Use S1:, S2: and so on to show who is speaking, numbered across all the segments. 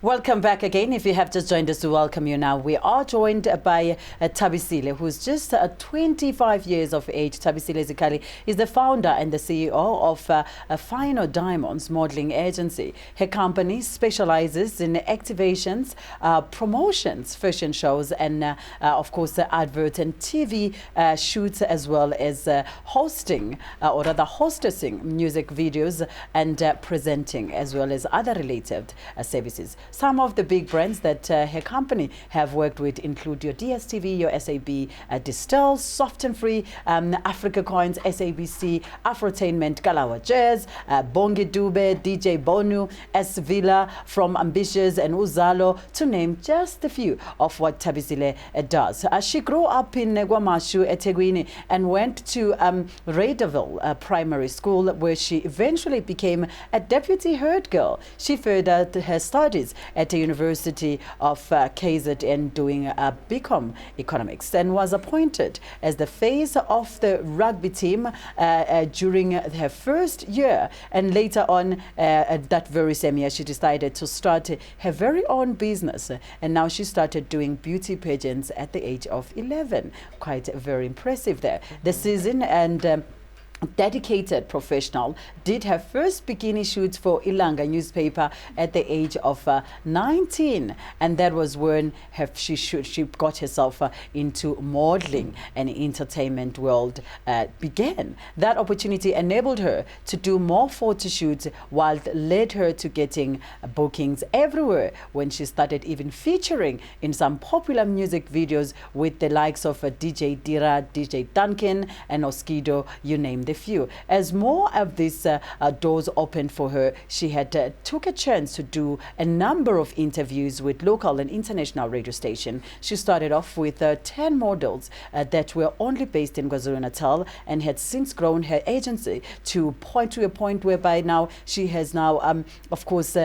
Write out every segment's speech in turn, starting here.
S1: Welcome back again. If you have just joined us, to welcome you now. We are joined by Thabisile, who's just 25 years of age. Thabisile Zikhali is the founder and the CEO of Fino Diamonds modeling agency. Her company specializes in activations, promotions, fashion shows, and of course, advert and TV shoots, as well as hosting or rather hostessing music videos and presenting, as well as other related services. Some of the big brands that her company have worked with include your DSTV, your SAB, Distill, Soft and Free, Africa Coins, SABC, Afrotainment, Kalawa Jazz, Bongi Dube, DJ Bonu, S Villa from Ambitious and Uzalo, to name just a few of what Thabisile does. She grew up in Guamashu, eThekwini, and went to Raidaville Primary School, where she eventually became a deputy head girl. She furthered her studies at the University of KZN doing BCom Economics, and was appointed as the face of the rugby team during her first year. And later on, that very same year, she decided to start her very own business. And now she started doing beauty pageants at the age of 11. Quite very impressive there. The season and dedicated professional, did her first bikini shoots for Ilanga newspaper at the age of 19, and that was when she got herself into modeling and entertainment world began. That opportunity enabled her to do more photo shoots, while led her to getting bookings everywhere, when she started even featuring in some popular music videos with the likes of DJ Dira, DJ Duncan, and Oskido, you name the few. As more of these doors opened for her, she had took a chance to do a number of interviews with local and international radio stations. She started off with 10 models that were only based in KwaZulu-Natal, and had since grown her agency to a point whereby now she has now, of course,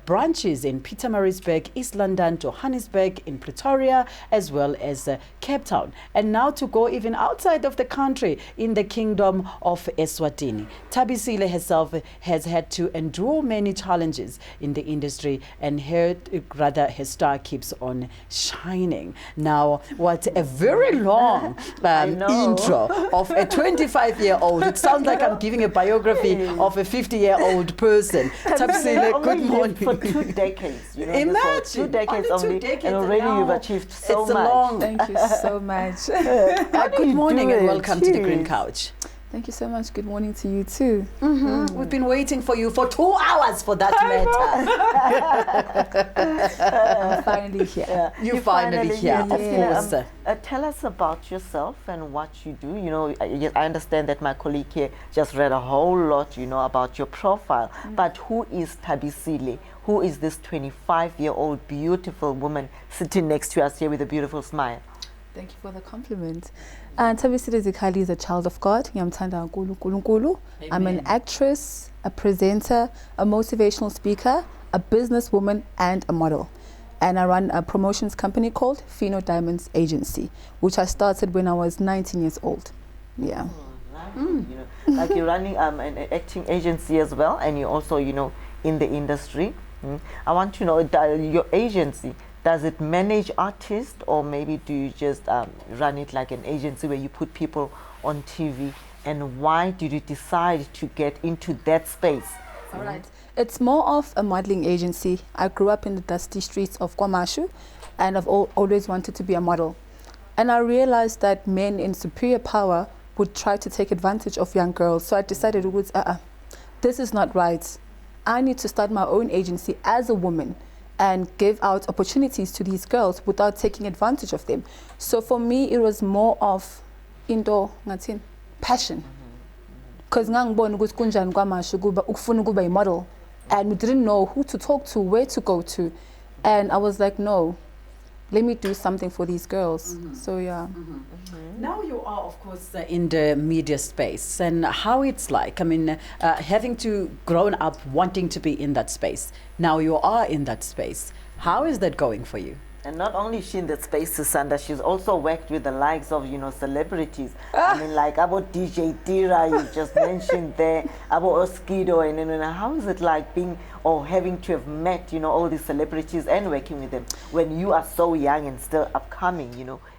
S1: branches in Pietermaritzburg, East London, Johannesburg, in Pretoria, as well as Cape Town, and now to go even outside of the country in the Kingdom of Eswatini. Thabisile herself has had to endure many challenges in the industry, and her star keeps on shining. Now, what a very long intro of a 25-year-old. It sounds like I'm giving a biography of a 50-year-old person. Thabisile, good morning.
S2: For 2 decades. You know,
S1: imagine.
S2: 2 decades
S1: only 2 decades,
S2: and already you've achieved so
S1: it's
S2: much.
S1: Long.
S3: Thank you so much.
S1: Good morning and welcome to the Green Couch.
S3: Thank you so much. Good morning to you too.
S1: We've been waiting for you for 2 hours, for that matter.
S3: I'm finally here.
S2: Yeah.
S1: You're finally here, of course.
S2: Tell us about yourself and what you do. You know, I understand that my colleague here just read a whole lot, you know, about your profile. But who is Thabisile? Who is this 25-year-old beautiful woman sitting next to us here with a beautiful smile?
S3: Thank you for the compliment. Thabisile Zikhali is a child of God. Ngiyamthanda uNkulunkulu nkulunkulu. I'm an actress, a presenter, a motivational speaker, a businesswoman, and a model. And I run a promotions company called Fino Diamonds Agency, which I started when I was 19 years old. Yeah.
S2: You know, like you're running an acting agency as well, and you're also, you know, in the industry. I want to know, your agency, does it manage artists, or maybe do you just run it like an agency where you put people on TV? And why did you decide to get into that space?
S3: All right. It's more of a modeling agency. I grew up in the dusty streets of Guamashu, and I've always wanted to be a model. And I realized that men in superior power would try to take advantage of young girls. So I decided, this is not right. I need to start my own agency as a woman and give out opportunities to these girls without taking advantage of them. So for me, it was more of passion. Because ngangibona ukuthi kunjani kwamashu kuba ukufuna ukuba a model, and we didn't know who to talk to, where to go to. And I was like, no, let me do something for these girls. So yeah.
S1: Now you are, of course, in the media space, and how it's like. I mean, having to grown up wanting to be in that space. Now you are in that space. How is that going for you?
S2: And not only she in that space, Sandra, she's also worked with the likes of, celebrities. I mean, like about DJ Tira, you just mentioned there, about Oskido, and how is it like being or having to have met, all these celebrities and working with them when you are so young and still upcoming,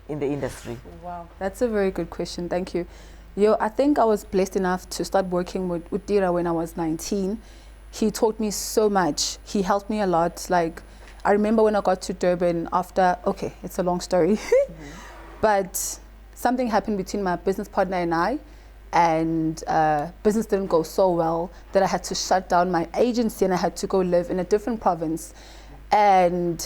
S2: in the industry?
S3: Wow, that's a very good question. Thank you. I think I was blessed enough to start working with Tira when I was 19. He taught me so much. He helped me a lot. Like, I remember when I got to Durban after, okay, it's a long story, but something happened between my business partner and I, and business didn't go so well that I had to shut down my agency and I had to go live in a different province. And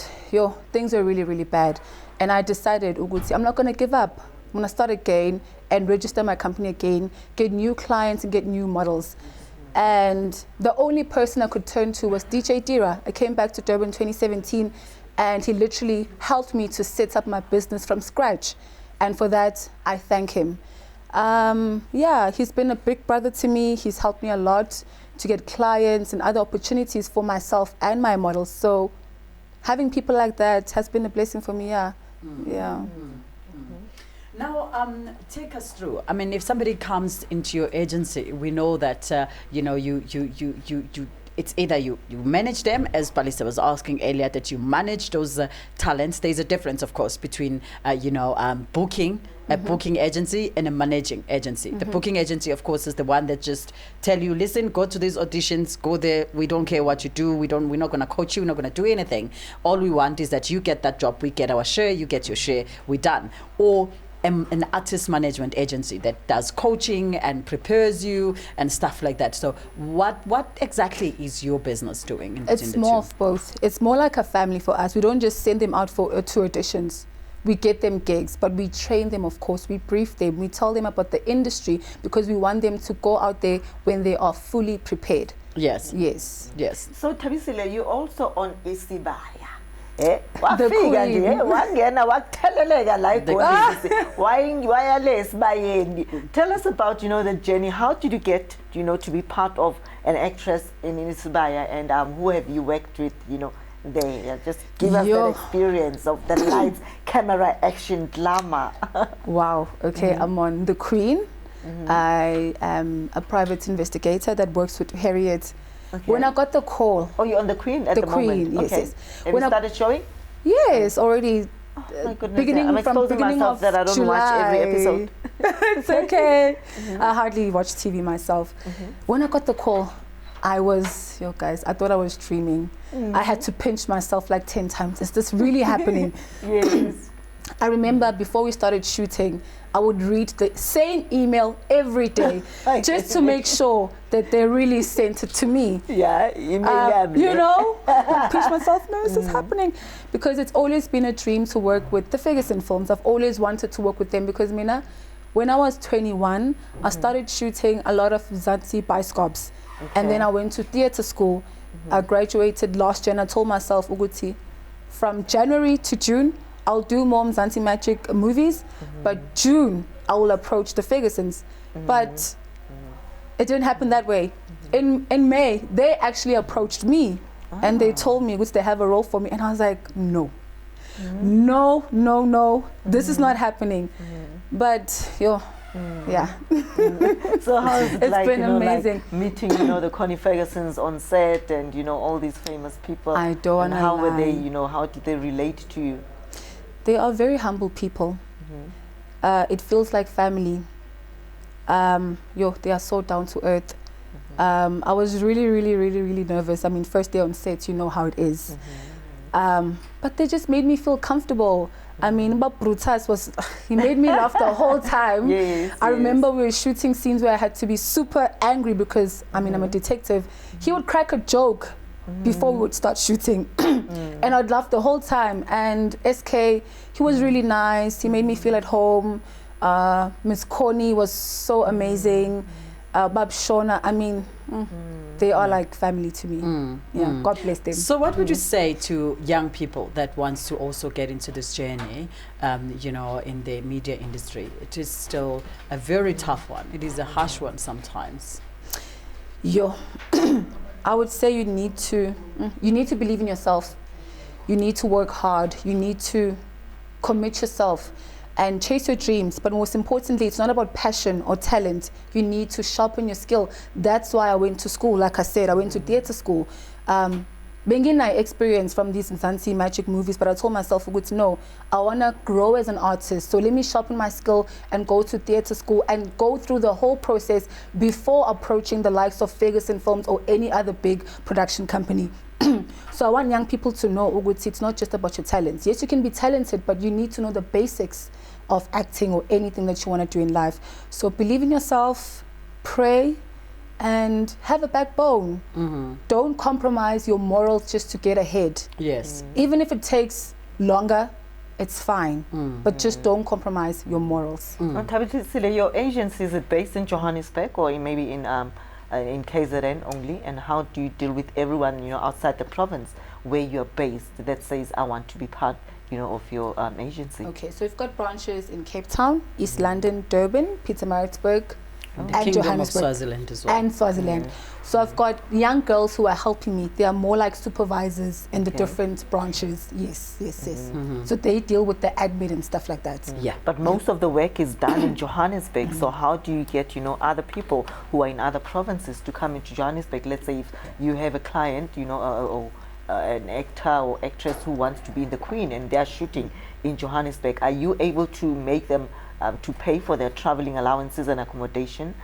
S3: things were really, really bad. And I decided, Uguti, I'm not going to give up. I'm going to start again and register my company again, get new clients and get new models. And the only person I could turn to was DJ Dira. I came back to Durban in 2017 and he literally helped me to set up my business from scratch. And for that, I thank him. He's been a big brother to me. He's helped me a lot to get clients and other opportunities for myself and my models. So having people like that has been a blessing for me, yeah.
S1: Now, take us through. I mean, if somebody comes into your agency, we know that it's either you manage them, as Palisa was asking earlier, that you manage those talents. There's a difference, of course, between booking a booking agency and a managing agency. The booking agency, of course, is the one that just tell you, listen, go to these auditions, go there. We don't care what you do. We're not going to coach you. We're not going to do anything. All we want is that you get that job. We get our share. You get your share. We're done. Or an artist management agency that does coaching and prepares you and stuff like that. So what exactly is your business doing in between the two?
S3: It's more of both. It's more like a family for us. We don't just send them out for 2 auditions. We get them gigs, but we train them, of course. We brief them. We tell them about the industry because we want them to go out there when they are fully prepared.
S1: Yes.
S2: So Thabisile, you also on Isibaya.
S3: The
S2: Tell us about the journey. How did you get to be part of an actress in Isibaya, and who have you worked with there? Just give us that experience of the lights, camera, action, glamour.
S3: Wow. Okay, I'm on The Queen. I am a private investigator that works with Harriet. Okay. When I got the call...
S2: Oh, you're on The Queen at the moment?
S3: Yes,
S2: okay.
S3: yes.
S2: Have you started showing?
S3: Yes, already.
S2: Oh, my goodness.
S3: Beginning
S2: I'm exposing myself that I don't
S3: July.
S2: watch every episode.
S3: It's okay. I hardly watch TV myself. When I got the call, I was, guys, I thought I was dreaming. I had to pinch myself like 10 times. Is this really happening?
S2: Yes.
S3: I remember before we started shooting, I would read the same email every day just to make sure that they really sent it to me.
S2: Yeah,
S3: pinch myself, no, this is happening. Because it's always been a dream to work with the Ferguson films. I've always wanted to work with them because, Mina, when I was 21, I started shooting a lot of Zanzi bioscopes. And then I went to theatre school. I graduated last year and I told myself, Uguti, from January to June, I'll do more Mzansi Magic movies, but June, I will approach the Fergusons. But it didn't happen that way. In May, they actually approached me and they told me, which they have a role for me. And I was like, no, this is not happening. But, yeah.
S2: So how is it
S3: it's
S2: like,
S3: been amazing.
S2: Like meeting, the Connie Fergusons on set and, all these famous people?
S3: I don't want to
S2: How were they, how did they relate to you?
S3: They are very humble people. It feels like family. They are so down to earth. I was really nervous. I mean, first day on set, you know how it is. But they just made me feel comfortable. I mean, Brutus he made me laugh the whole time. I remember we were shooting scenes where I had to be super angry because, I mean, I'm a detective. He would crack a joke before we would start shooting. And I'd laugh the whole time. And SK, he was really nice. He made me feel at home. Miss Connie was so amazing. Bab Shona, I mean, they are like family to me. God bless them.
S1: So what would you say to young people that wants to also get into this journey, in the media industry? It is still a very tough one. It is a harsh one sometimes.
S3: I would say you need to believe in yourself. You need to work hard. You need to commit yourself and chase your dreams. But most importantly, it's not about passion or talent. You need to sharpen your skill. That's why I went to school. Like I said, I went to theatre school. Bringing my experience from these Mzansi magic movies, but I told myself, no, I want to grow as an artist. So let me sharpen my skill and go to theatre school and go through the whole process before approaching the likes of Ferguson Films or any other big production company. So I want young people to know, it's not just about your talents. Yes, you can be talented, but you need to know the basics of acting or anything that you want to do in life. So believe in yourself, pray, and have a backbone. Don't compromise your morals just to get ahead.
S1: Yes.
S3: Even if it takes longer, it's fine. But just don't compromise your morals.
S2: Thabisile, your agency, is it based in Johannesburg or maybe in KZN only? And how do you deal with everyone, outside the province where you're based that says, I want to be part, of your agency?
S3: Okay, so we've got branches in Cape Town, East London, Durban, Pietermaritzburg,
S1: And
S3: and
S1: Kingdom of
S3: Johannesburg.
S1: Swaziland as well.
S3: And Swaziland. So I've got young girls who are helping me. They are more like supervisors in the different branches. Yes. So they deal with the admin and stuff like that.
S1: Yeah.
S2: But most of the work is done in Johannesburg. So how do you get, other people who are in other provinces to come into Johannesburg? Let's say if you have a client, or an actor or actress who wants to be in The Queen and they're shooting in Johannesburg, are you able to make them to pay for their traveling allowances and accommodation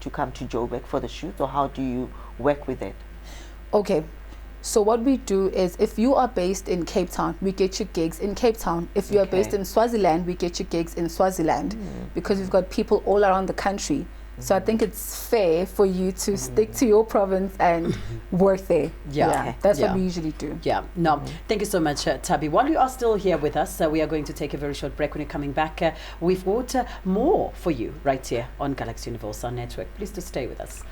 S2: to come to Joburg for the shoot, or how do you work with it?
S3: Okay, so what we do is, if you are based in Cape Town, we get you gigs in Cape Town. If you are based in Swaziland, we get you gigs in Swaziland, because we've got people all around the country. So I think it's fair for you to stick to your province and work there.
S1: Yeah.
S3: That's what we usually do.
S1: Yeah, no, thank you so much, Thabi. While you are still here with us, we are going to take a very short break. When you're coming back, we've got more for you right here on Galaxy Universal Network. Please do stay with us.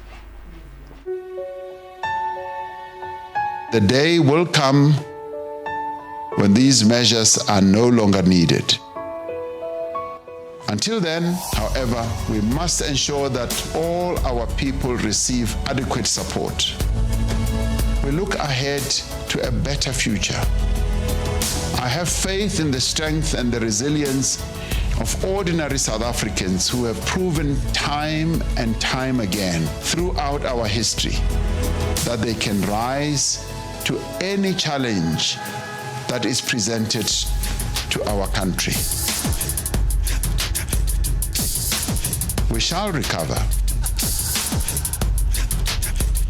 S4: The day will come when these measures are no longer needed. Until then, however, we must ensure that all our people receive adequate support. We look ahead to a better future. I have faith in the strength and the resilience of ordinary South Africans who have proven time and time again throughout our history that they can rise to any challenge that is presented to our country. We shall recover.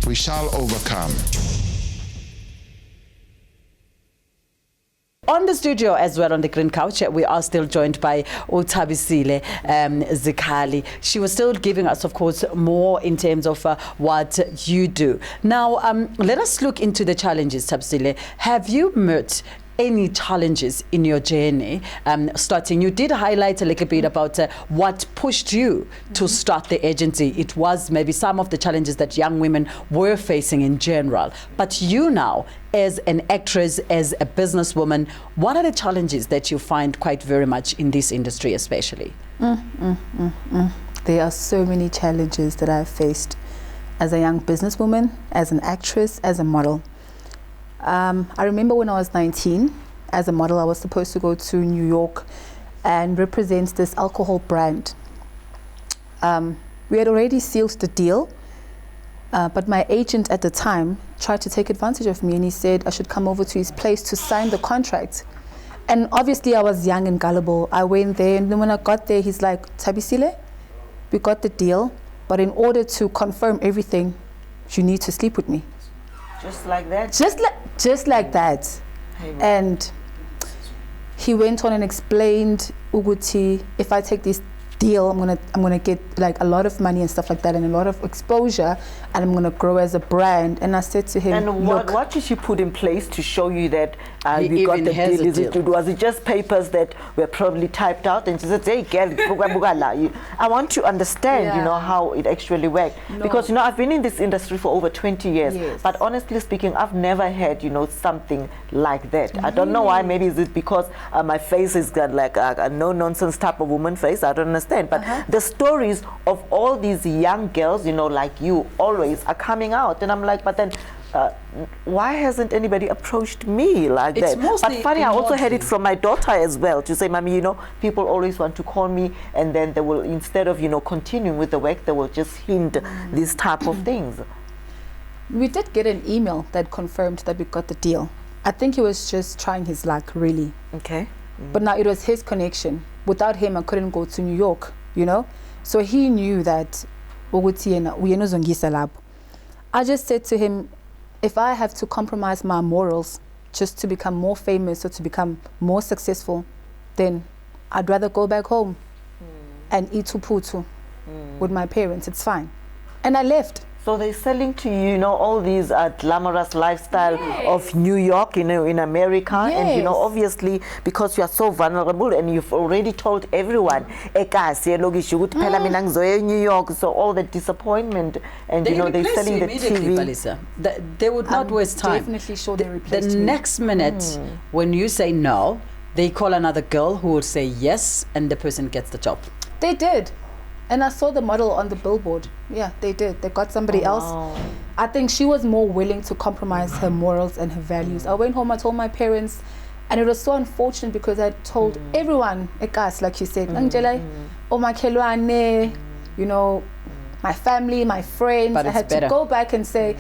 S4: We shall overcome.
S1: On the studio as well, on the green couch, we are still joined by Thabisile Zikhali. She was still giving us, of course, more in terms of what you do. Now, let us look into the challenges, Thabisile. Have you met any challenges in your journey starting? You did highlight a little bit about what pushed you to start the agency. It was maybe some of the challenges that young women were facing in general. But you now, as an actress, as a businesswoman, what are the challenges that you find quite very much in this industry especially?
S3: There are so many challenges that I've faced as a young businesswoman, as an actress, as a model. I remember when I was 19, as a model, I was supposed to go to New York and represent this alcohol brand. We had already sealed the deal, but my agent at the time tried to take advantage of me, and he said I should come over to his place to sign the contract. And obviously I was young and gullible. I went there, and then when I got there, he's like, Thabisile, we got the deal, but in order to confirm everything, you need to sleep with me.
S2: Just like that?
S3: Just like that. And he went on and explained, Uguti, if I take this deal, I'm gonna get like a lot of money and stuff like that, and a lot of exposure, and I'm gonna grow as a brand. And I said to him,
S2: and what did she put in place to show you that we got the deal? Was it just papers that were probably typed out? And she said, hey girl, I want to understand, how it actually worked. No. Because I've been in this industry for over 20 years, yes. But honestly speaking, I've never had something like that. I don't know why. Maybe is it because my face is got like a no nonsense type of woman face? I don't understand. But the stories of all these young girls, like you, always are coming out, and I'm like, but then why hasn't anybody approached me like
S1: It's
S2: that?
S1: mostly
S2: But funny, I also had it
S1: inwardly.
S2: from my daughter as well, to say, Mommy, people always want to call me, and then they will, instead of, continuing with the work, they will just hint these type of things.
S3: We did get an email that confirmed that we got the deal. I think he was just trying his luck, really.
S2: Okay.
S3: But now it was his connection. Without him, I couldn't go to New York, So he knew that I just said to him, if I have to compromise my morals just to become more famous or to become more successful, then I'd rather go back home and eat tuputu with my parents. It's fine. And I left.
S2: So they're selling to you, all these glamorous lifestyle of New York, in America. And,
S3: Yes.
S2: obviously, because you are so vulnerable and you've already told everyone, New York, so all the disappointment and, they're
S1: replace
S2: selling
S1: you
S2: the
S1: immediately,
S2: TV.
S1: Palisa. They would not waste time.
S3: Definitely sure they
S1: The
S3: replaced me.
S1: next minute, when you say no, they call another girl who will say yes, and the person gets the job.
S3: They did. And I saw the model on the billboard. Yeah, they did. They got somebody else. I think she was more willing to compromise her morals and her values. I went home, I told my parents, and it was so unfortunate because I told everyone, like you said, my family, my friends.
S1: But
S3: I
S1: it's
S3: had
S1: better.
S3: to go back and say,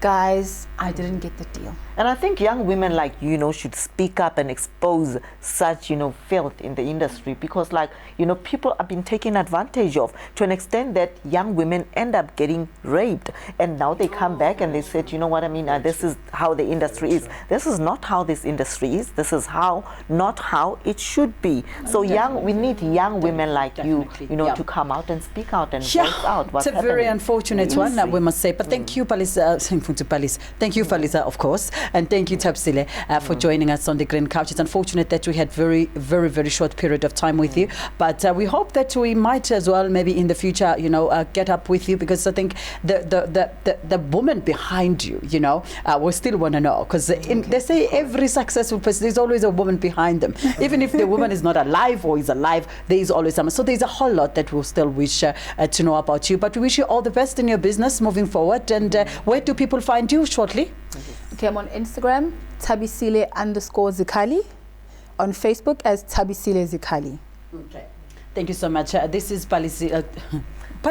S3: guys, I didn't get the deal.
S2: And I think young women like you, should speak up and expose such, filth in the industry, because people have been taken advantage of to an extent that young women end up getting raped. And now they come back and they said, this is how the industry is. This is not how this industry is. This is not how it should be. So we need young women like you, to come out and speak out and voice out what's
S1: It's a very
S2: happening.
S1: unfortunate one, we must say. But thank you, Palisa. Thank you, Palisa, of course. And thank you, Thabisile, for joining us on the Green Couch. It's unfortunate that we had very, very, very short period of time with you. But we hope that we might as well, maybe in the future, get up with you, because I think the woman behind you, we still want to know. Because they say every successful person, there's always a woman behind them. Even if the woman is not alive or is alive, there is always someone. So there's a whole lot that we'll still wish to know about you. But we wish you all the best in your business moving forward. And where do people find you shortly?
S3: Okay, I'm on Instagram, Thabisile_Zikhali. On Facebook as Thabisile Zikhali.
S1: Okay. Thank you so much. This is Thabisile.
S2: Thabisile.
S1: I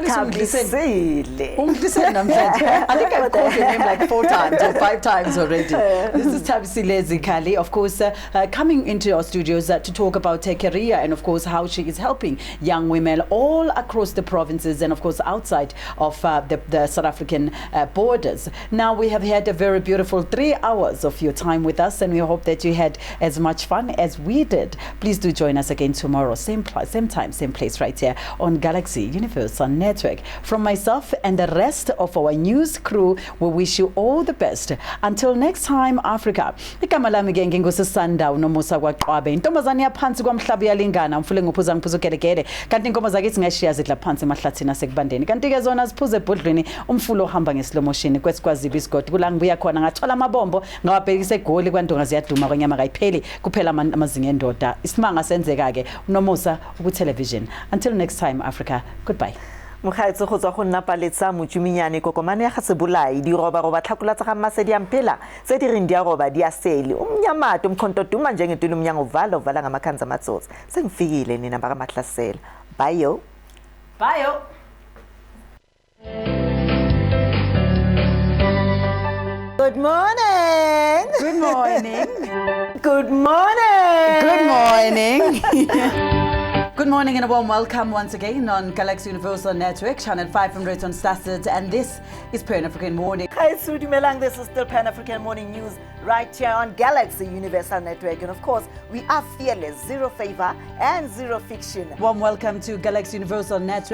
S1: think I've called your name like 4 times or 5 times already. This is Thabisile Zikhali, of course, coming into our studios to talk about her career and, of course, how she is helping young women all across the provinces and, of course, outside of the South African borders. Now, we have had a very beautiful 3 hours of your time with us, and we hope that you had as much fun as we did. Please do join us again tomorrow, same time, same place, right here on Galaxy Universal Network. From myself and the rest of our news crew, we wish you all the best. Until next time, Africa. Igama lami ke ngingusisanda uNomusa kwaQwabe. Intombazane yaphansi kwamhlaba iyalingana, umfule ngophuza ngiphuzo kelegele. Kanti inkomo zakithi ngashiya zidla phansi emahlathini asekubandeni. Kanti ke zona ziphuze ebhodlweni, umfulo ohamba ngeslow motion kwesikwaziba isigodi. Kula ngibuya khona ngathola amabombo, ngawabhekisa egoli kwantonga ziyaduma kwenyama kayipheli kuphela amazinga endoda. Isimanga senzeka ke uNomusa ku-television. Until next time, Africa. Goodbye.
S2: Mokhaetso go tswa go nna Paletsa Motuminyane kokomane ya Gasebolai di roba tlhakula tsa ga Masedi ampela tse di reng di a roba di a sele umnyamato umkhonto duma njengetulu umnyango uvala ngamakhanza amatsotsi sengifikile nina baka Mahlasela. Bye yo.
S1: Bye yo.
S2: Good morning.
S1: Good morning.
S2: Good morning.
S1: Good morning. Good morning and a warm welcome once again on Galaxy Universal Network, Channel 500 on Starsted, and this is Pan-African Morning.
S2: Hi, Sudi Melang. This is still Pan-African Morning News right here on Galaxy Universal Network. And of course, we are fearless, zero favor and zero fiction.
S1: Warm welcome to Galaxy Universal Network.